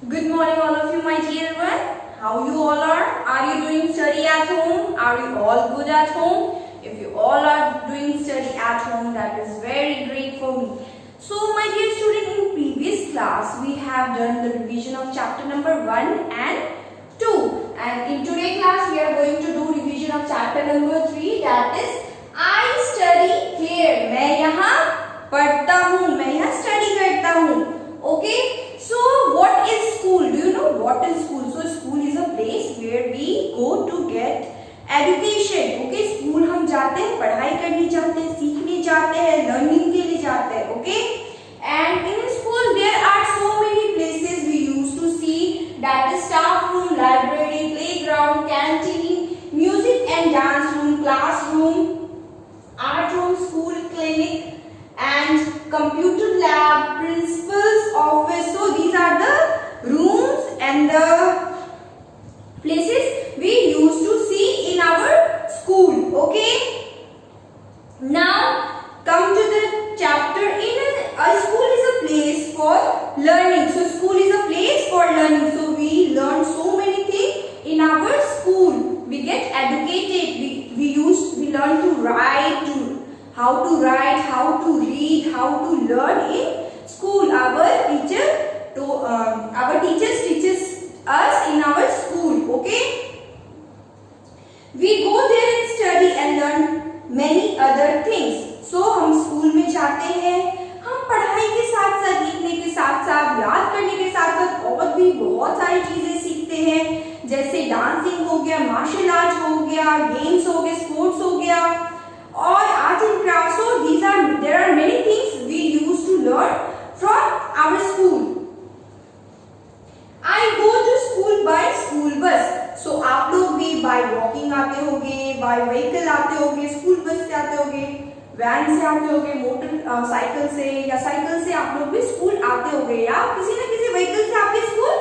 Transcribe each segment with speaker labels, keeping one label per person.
Speaker 1: Good morning, all of you, my dear one. How you all are? Are you doing study at home? Are you all good at home? If you all are doing study at home, that is very great for me. So, my dear student, in previous class, we have done the revision of chapter number 1 and 2. And in today's class, we are going to do revision of chapter number 3, that is, I study here. मैं यहाँ पढ़ता हूँ, मैं यहाँ study करता हूँ. Okay? So, what is school? Do you know what is school? So, school is a place where we go to get education. Okay, school हम जाते हैं, पढ़ाई करने जाते हैं, सीखने जाते हैं, learning के लिए जाते हैं. Okay, and in school there are so many places we used to see, that is staff room, library, playground, canteen, music and dance room, classroom, art room, school, clinic, and computer lab, principal's office. So these are the rooms and the places we used to see in our school. Okay, now come to the chapter. A school is a place for learning. So school is a place for learning. So we learn so many things in our school. We get educated. We learn to write, how to write, how to read, how to learn in school. Our teachers teaches us in our school. Okay, we go there and study and learn many other things. So हम school में जाते हैं, हम पढ़ाई के साथ साथ, लिखने के साथ साथ, याद करने के साथ साथ और भी बहुत सारी चीजें सीखते हैं, जैसे डांसिंग हो गया, मार्शल आर्ट हो गया, गेम्स हो गए, स्पोर्ट्स हो गया, और art and craft. So there are many things we used to learn from our school. I go to school by school bus. So आप लोग भी by walking आते होगे, by vehicle आते होगे, school bus से आते होगे, वैन से आते होगे, मोटर साइकिल से, या साइकिल से आप लोग भी स्कूल आते होगे, या किसी न किसी व्हीकल से आप भी स्कूल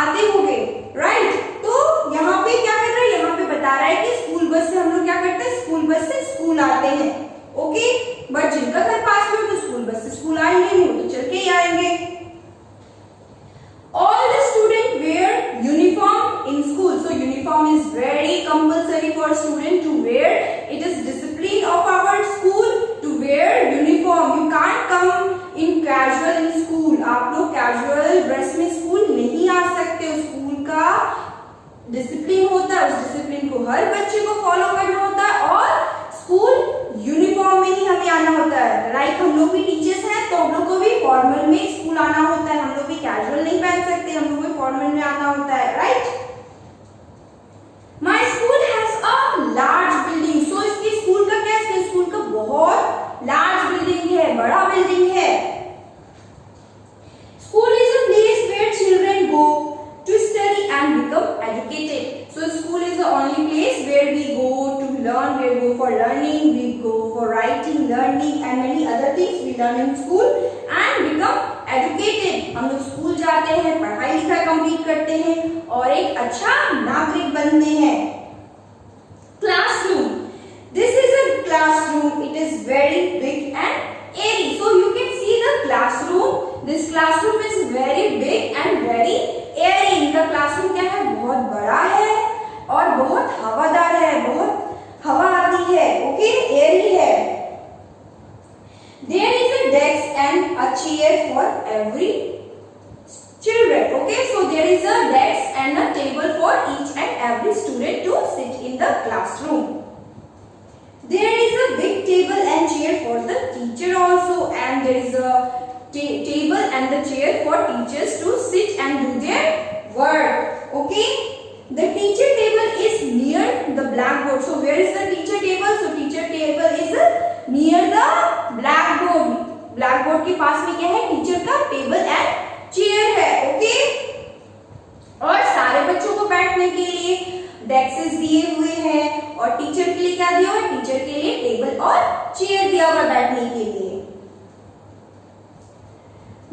Speaker 1: आते होगे, राइट? तो यहाँ पे क्या कर रहा है, यहाँ पे बता रहा है कि स्कूल बस से हम लोग क्या करते हैं, स्कूल बस से स्कूल आते हैं. ओके, बट जिनका घर पास में हो तो स्कूल बस से स्कूल आएंगे नहीं, वो तो चल के ही आएंगे. All the students wear uniform in school. So uniform is very compulsory for student to wear. It is discipline of our school to wear uniform. You can't come in casual in school. आप लोग casual dress में school नहीं आ सकते. School का discipline होता है, उस discipline को हर बच्चे को फॉलो करना होता है, और स्कूल यूनिफॉर्म में ही हमें आना होता है. लाइक हम लोग भी टीचर्स हैं, तो हम लोग को भी फॉर्मल में स्कूल आना होता है. हम लोग भी कैजुअल नहीं पहन सकते, हम लोग भी फॉर्मल में आना होता है, right? My school has a large building. So इसकी स्कूल का क्या है, इसके स्कूल का बहुत लार्ज बिल्डिंग है, बड़ा बिल्डिंग है. School is a place where children go to study and become educated. So school is the only place where we go to learn, we go for learning, we go for writing, learning and many other things we learn in school and become educated. हम लोग school जाते हैं, पढ़ाई लिखाई complete करते हैं और एक अच्छा नागरिक बनते हैं. Classroom. This is a classroom. It is very big and airy. So you can see the classroom. This classroom is very big and very airy. इनका क्लासरूम क्या है, बहुत बड़ा है और बहुत हवादार है, बहुत हवा आती है. ओके, एयरी है. There is a desk and a chair for every children. Okay, so there is a desk and a table for each and every student to sit in the classroom. There is a big table and chair for the teacher also, and there is a table and the chair for teachers to sit and do their work. Okay, the teacher table is near the blackboard. So where is the teacher table? So teacher table is near the blackboard. Blackboard के पास में क्या है, teacher का table and chair है. Okay, और सारे बच्चों को बैठने के लिए डेस्क दिए हुए हैं, और टीचर के लिए क्या दिया हुआ है, टीचर के लिए टेबल और चेयर दिया हुआ बैठने के लिए.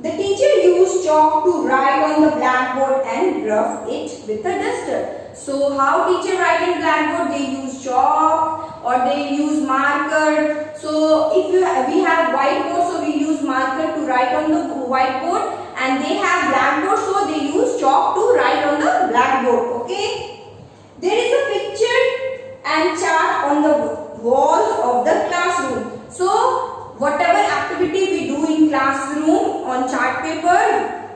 Speaker 1: The teacher used chalk to write on the blackboard and rough it with a duster. So how teacher write in blackboard? They use chalk or they use marker. So if we have whiteboard, so we use marker to write on the whiteboard, and they have blackboard, so they use activity we do in classroom on chart paper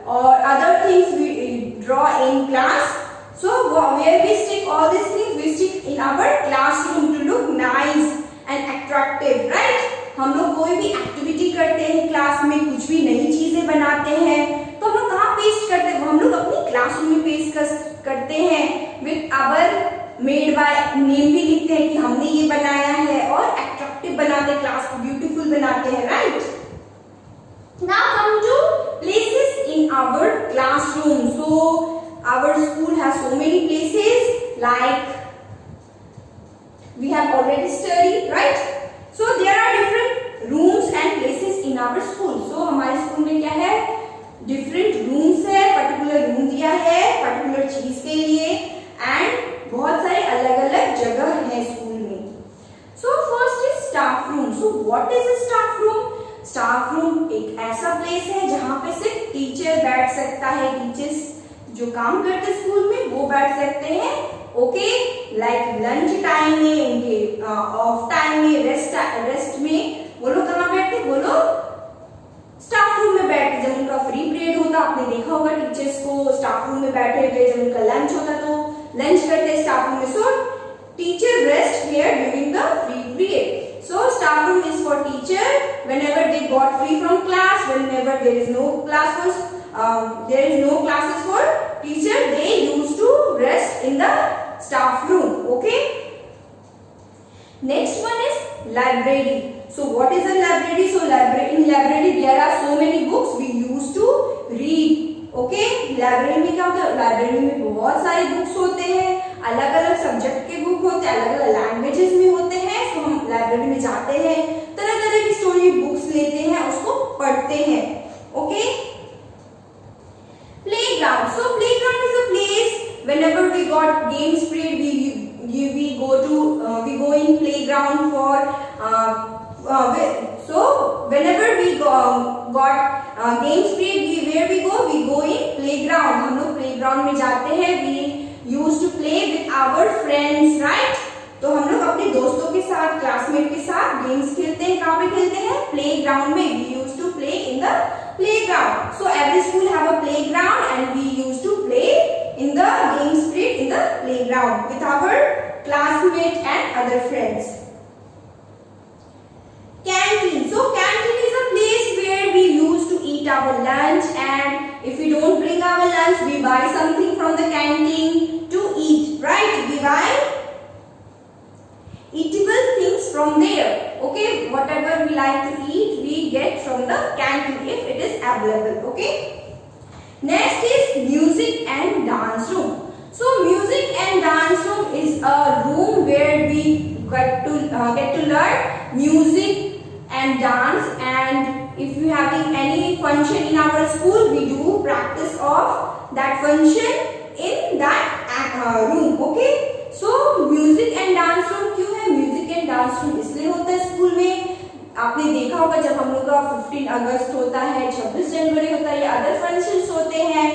Speaker 1: or other things we draw in class. So where we stick all these things, we stick in our classroom to look nice and attractive, right? हम लोग कोई भी activity करते हैं class में, कुछ भी नई चीजें बनाते हैं, तो हम लोग कहाँ पेस्ट करते हैं? हम लोग अपनी क्लासरूम में पेस्ट करते हैं with our made by name भी लिखते हैं कि हमने ये बनाया है और अट्रैक्टिव बनाते हैं, क्लास को ब्यूटीफुल बनाते हैं, right? Now come to places in our classroom. So our school has so many places, like we have already studied, right? So there are different rooms and places in our school. So हमारे school में क्या है? Different rooms है, particular room दिया है particular चीज के लिए, and बहुत सारे अलग-अलग जगह है स्कूल में. So first is staff room. So what is a staff room? Staff room एक ऐसा place है जहाँ पे सिर्फ टीचर बैठ सकता है, टीचर्स जो काम करते स्कूल में वो बैठ सकते हैं, ओके? लाइक लंच टाइम में, उनके ऑफ टाइम में, रेस्ट में वो लोग कहाँ बैठते? वो लोग स्टाफ रूम में बैठते. जब उनका फ्री पीरियड होता, आपने देखा होगा टीचर्स को स्टाफ रूम में बैठे हुए. जब उनका लंच होता तो लंच करते स्टाफ रूम में. सो teacher rest here during the free period. So staff room is for teacher whenever they got free from class, whenever there is no class for there is no classes for teacher, they used to rest in the staff room, okay? Next one is library. So what is a library? So in library there are so many books we used to read, okay? Library में क्या होता है? Library में बहुत सारे books होते हैं, अलग अलग सब्जेक्ट के बुक होते हैं, अलग अलग लैंग्वेजेस में होते हैं. तो हम लाइब्रेरी में जाते हैं, तरह तरह की स्टोरी बुक्स लेते हैं, उसको पढ़ते हैं, okay? Playground. So playground is a place whenever we got games period, we go in playground for so whenever we got games period, where we go in playground. हम लोग playground में जाते हैं. We used to play with our friends, right? तो हम लोग अपने दोस्तों के साथ, क्लासमेट के साथ गेम्स खेलते हैं. कहाँ पे खेलते हैं? प्लेग्राउंड में. We used to play in the playground. So every school have a playground and we used to play in the games period in the playground with our classmates and other friends. Canteen. So canteen is a place where we used to eat our lunch, and if we don't bring our lunch, we buy something from the canteen to eat, right? We buy eatable things from there, okay? Whatever we like to eat, we get from the canteen if it is available, okay? Next is music and dance room. So music and dance room is a room where we get to learn music and dance, and if we having any function in our school, we do practice of that function in that room, okay? So music and dance room क्यों है? Music and dance room इसलिए होता है school में. आपने देखा होगा जब हम लोग का 15 अगस्त होता है, 26 जनवरी होता है, या अदर फंक्शंस होते हैं,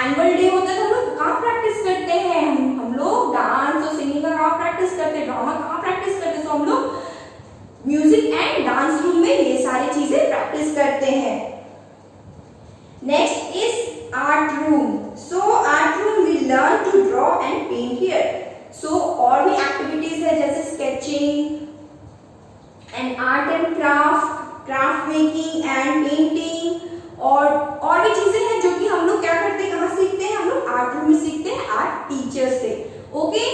Speaker 1: एनुअल डे होता है, तो हम लोग कहाँ प्रैक्टिस करते हैं? हम लोग डांस और सिंगिंग का कहाँ प्रैक्टिस करते हैं? ड्रामा कहाँ प्रैक्टिस करते हैं? तो हम लोग म्यूजिक एंड डांस रूम में ये सारी चीजें प्रैक्टिस करते हैं. Next is art room. So art room we learn to draw and paint here. So और भी एक्टिविटीज है जैसे sketching and art and craft making and painting, और भी चीजें हैं जो कि हम लोग क्या करते हैं, कहाँ सीखते हैं? हम लोग आर्ट रूम में सीखते हैं, आर्ट टीचर से, okay?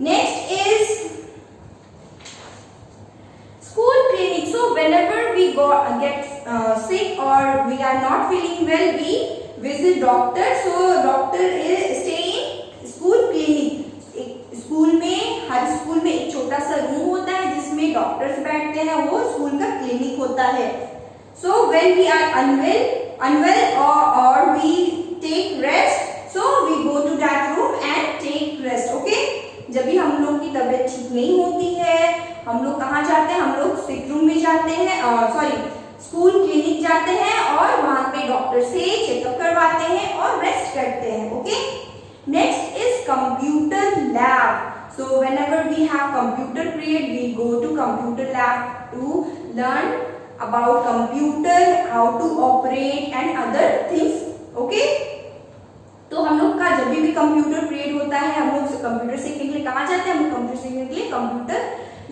Speaker 1: Next is school clinic. So whenever we get sick or we are not feeling well, we visit doctor. So doctor is stay in school clinic. School में, हर school में एक छोटा सा room होता है जिसमें doctors बैठते हैं, वो स्कूल का क्लिनिक होता है. So when we are unwell or we take rest, so we go to that room and take rest, okay? जब भी हम लोग की तबीयत ठीक नहीं होती है, हम लोग कहाँ जाते हैं? हम लोग सिक रूम में जाते हैं, स्कूल क्लिनिक जाते हैं और वहां पे डॉक्टर से चेकअप करवाते हैं और रेस्ट करते हैं, okay? Next is computer lab. So whenever we have computer period, we go to computer lab to learn about computer, how to operate and other things. Okay? तो हम लोग का जब भी कंप्यूटर पीरियड होता है, हम लोग कंप्यूटर सीखने के लिए कहाँ जाते हैं? हम कंप्यूटर सीखने के लिए कंप्यूटर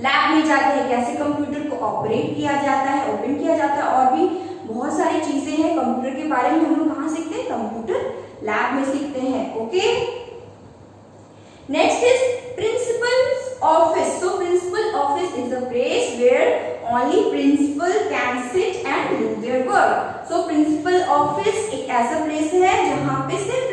Speaker 1: लैब में जाते हैं। कैसे कंप्यूटर को ऑपरेट किया जाता है, ओपन किया जाता है, और भी बहुत सारी चीजें हैं कंप्यूटर के बारे में, हम लोग कहाँ सीखते हैं? कंप्यूटर लैब में सीखते हैं। Okay, next is principal office. So principal office is a place where only principal can sit and do their work. So principal office एक ऐसा प्लेस है जहाँ पे सिर्फ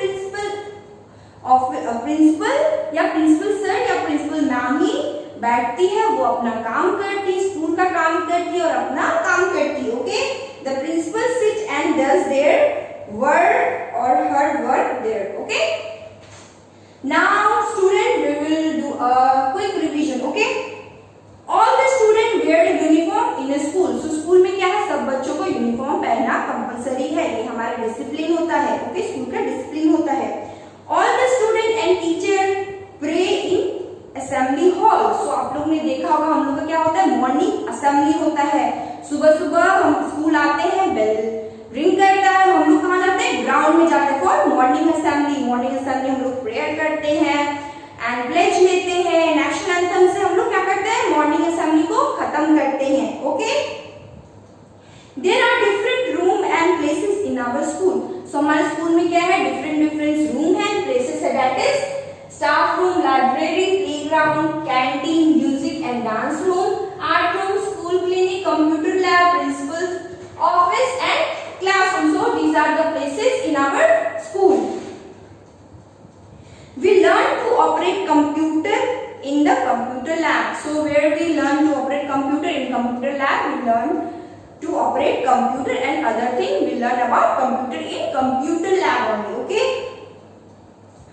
Speaker 1: प्रिंसिपल या प्रिंसिपल सर या प्रिंसिपल मैम ही बैठती है, वो अपना काम करती है, स्कूल का काम करती है और अपना काम करती है। Okay, the principal sit and does their work or her work there. Okay, now student we will do a quick revision. Okay, all the student wear uniform in a school. So school में क्या है? सब बच्चों को uniform पहनना compulsory है, ये हमारा डिसिप्लिन होता है। ओके, स्कूल का डिसिप्लिन होता है। All the student and teacher pray in assembly hall. So आप लोगों ने देखा होगा हम लोग का क्या होता है? मॉर्निंग असेंबली होता है। सुबह सुबह हम स्कूल आते हैं, बेल रिंग करता है, हम लोग कहाँ जाते हैं? ग्राउंड में जाते हैं for morning assembly. Morning assembly हम लोग प्रेयर करते हैं एंड प्लेज लेते हैं। नेशनल एंथम से हम लोग क्या करते हैं? मॉर्निंग असेंबली को खत्म करते हैं। Okay, there are different room and places in our school. So हमारे स्कूल में क्या है? डिफरेंट रूम है, प्लेसेस है, that is staff room, library, playground, canteen, music and dance room, art room, school clinic, computer lab, principal office and classroom. So these are the places in our school. We learn to operate computer in the computer lab. So where we learn to operate computer? In computer lab we learn to operate computer and other thing we learn about computer in computer lab only. Okay,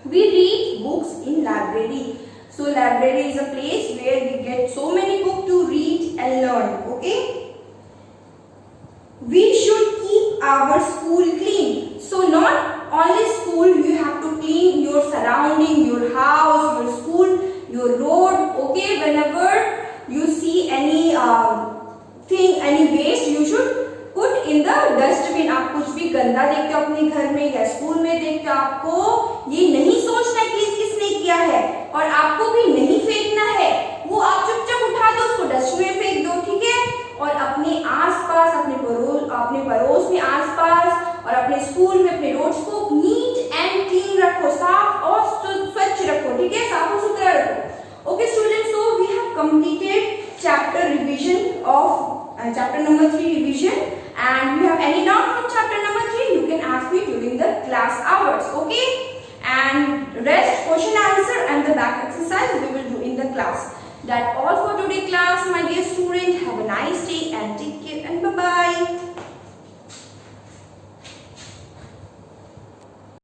Speaker 1: we read books in library. So library is a place where we get so many books to read and learn. Okay, we should keep our school clean. So not only school, you have to clean your surrounding, your house, your school, your road. Okay, whenever you see any any waste, you should put in the dustbin. आप कुछ भी गंदा देखते हो अपने घर में या स्कूल में देखते हो, आपको ये नहीं सोचना है कि किसने किया है और आपको भी नहीं फेंकना है, वो आप चुपचाप उठा दो, उसको डस्टबिन में फेंक दो। ठीक है, और अपने आसपास, अपने पड़ोस में आसपास और अपने स्कूल में, अपने रोड्स को नीट एंड क्लीन रखो, साफ और स्वच्छ रखो। ठीक है, साफ और सुथरा रखो। Okay students, so we have completed chapter revision of chapter number 3 revision, and you have any doubt from chapter number 3, you can ask me during the class hours. Okay, and rest question answer and the back exercise we will do in the class. That all for today class, my dear student. Have a nice day and take care and bye bye.